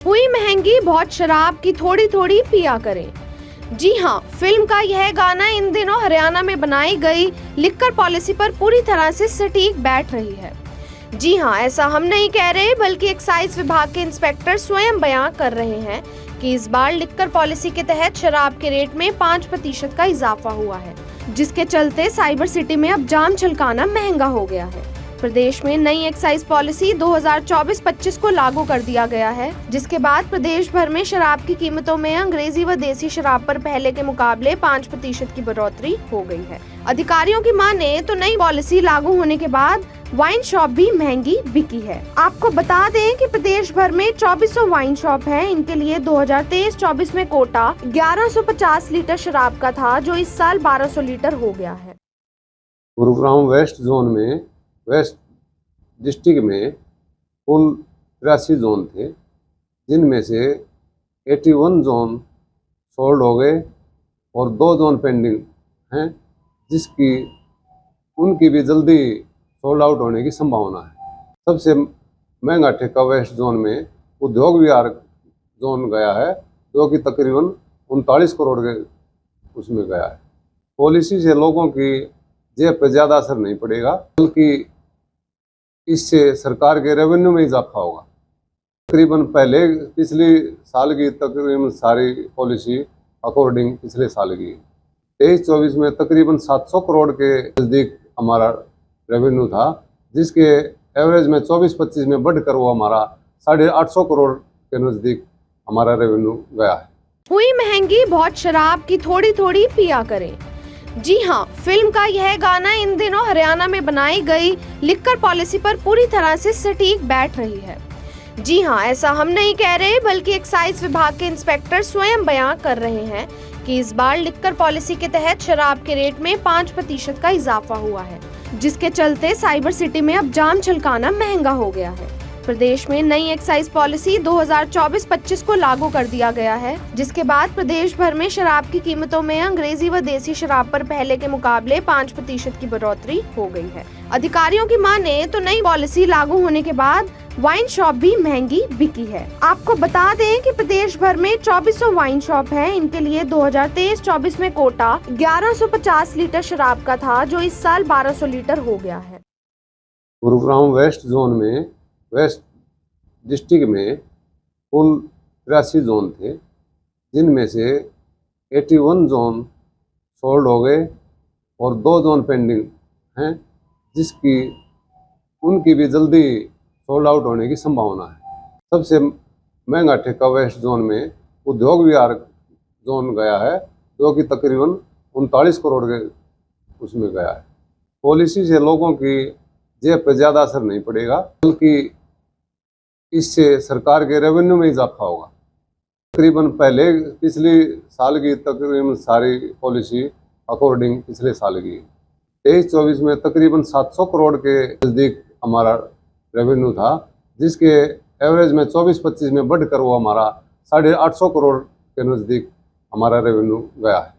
हुई महंगी बहुत शराब की थोड़ी थोड़ी पिया करें। जी हाँ, फिल्म का यह गाना इन दिनों हरियाणा में बनाई गई लिक्कर पॉलिसी पर पूरी तरह से सटीक बैठ रही है। जी हाँ, ऐसा हम नहीं कह रहे बल्कि एक्साइज विभाग के इंस्पेक्टर स्वयं बयां कर रहे हैं कि इस बार लिक्कर पॉलिसी के तहत शराब के रेट में 5% का इजाफा हुआ है, जिसके चलते साइबर सिटी में अब जाम छलकाना महंगा हो गया है। प्रदेश में नई एक्साइज पॉलिसी 2024-25 को लागू कर दिया गया है, जिसके बाद प्रदेश भर में शराब की कीमतों में अंग्रेजी व देसी शराब पर पहले के मुकाबले 5% की बढ़ोतरी हो गई है। अधिकारियों की माने तो नई पॉलिसी लागू होने के बाद वाइन शॉप भी महंगी बिकी है। आपको बता दें कि प्रदेश भर में 2400 वाइन शॉप हैं। इनके लिए 2023-24 में कोटा 1150 लीटर शराब का था, जो इस साल 1200 लीटर हो गया है। गुरुग्राम वेस्ट जोन में वेस्ट डिस्ट्रिक्ट में कुल 83 जोन थे, जिनमें से 81 जोन सोल्ड हो गए और 2 जोन पेंडिंग हैं, जिसकी उनकी भी जल्दी सोल्ड आउट होने की संभावना है। सबसे महंगा ठेका वेस्ट जोन में उद्योग विहार जोन गया है, जो कि तकरीबन 39 करोड़ के उसमें गया है। पॉलिसी से लोगों की जेब पर ज़्यादा असर नहीं पड़ेगा, बल्कि इससे सरकार के रेवेन्यू में इजाफा होगा। तकरीबन पहले पिछले साल की तकरीबन सारी पॉलिसी अकॉर्डिंग पिछले साल की 23-24 में तकरीबन 700 करोड़ के नज़दीक हमारा रेवेन्यू था, जिसके एवरेज में 24-25 में बढ़कर वो हमारा 850 करोड़ के नज़दीक हमारा रेवेन्यू गया है। हुई महंगी बहुत शराब की थोड़ी थोड़ी पिया करें। जी हाँ, फिल्म का यह गाना इन दिनों हरियाणा में बनाई गई लिक्कर पॉलिसी पर पूरी तरह से सटीक बैठ रही है। जी हाँ, ऐसा हम नहीं कह रहे बल्कि एक्साइज विभाग के इंस्पेक्टर स्वयं बयां कर रहे हैं कि इस बार लिक्कर पॉलिसी के तहत शराब के रेट में 5% का इजाफा हुआ है, जिसके चलते साइबर सिटी में अब जाम छलकाना महंगा हो गया है। प्रदेश में नई एक्साइज पॉलिसी 2024-25 को लागू कर दिया गया है, जिसके बाद प्रदेश भर में शराब की कीमतों में अंग्रेजी व देसी शराब पर पहले के मुकाबले 5% की बढ़ोतरी हो गई है। अधिकारियों की माने तो नई पॉलिसी लागू होने के बाद वाइन शॉप भी महंगी बिकी है। आपको बता दें कि प्रदेश भर में 2400 वाइन शॉप हैं। इनके लिए 2023-24 में कोटा 1150 लीटर शराब का था, जो इस साल 1200 लीटर हो गया है। गुरुग्राम वेस्ट जोन में वेस्ट डिस्ट्रिक्ट में कुल 83 जोन थे, जिनमें से 81 जोन सोल्ड हो गए और 2 जोन पेंडिंग हैं, जिसकी उनकी भी जल्दी सोल्ड आउट होने की संभावना है। सबसे महंगा ठेका वेस्ट जोन में उद्योग विहार जोन गया है, जो कि तकरीबन 39 करोड़ के उसमें गया है। पॉलिसी से लोगों की जेब पर ज़्यादा असर नहीं पड़ेगा, बल्कि इससे सरकार के रेवेन्यू में इजाफा होगा। तकरीबन पहले पिछले साल की तकरीबन सारी पॉलिसी अकॉर्डिंग पिछले साल की 23-24 में तकरीबन 700 करोड़ के नज़दीक हमारा रेवेन्यू था, जिसके एवरेज में 24-25 में बढ़कर वो हमारा 850 करोड़ के नज़दीक हमारा रेवेन्यू गया है।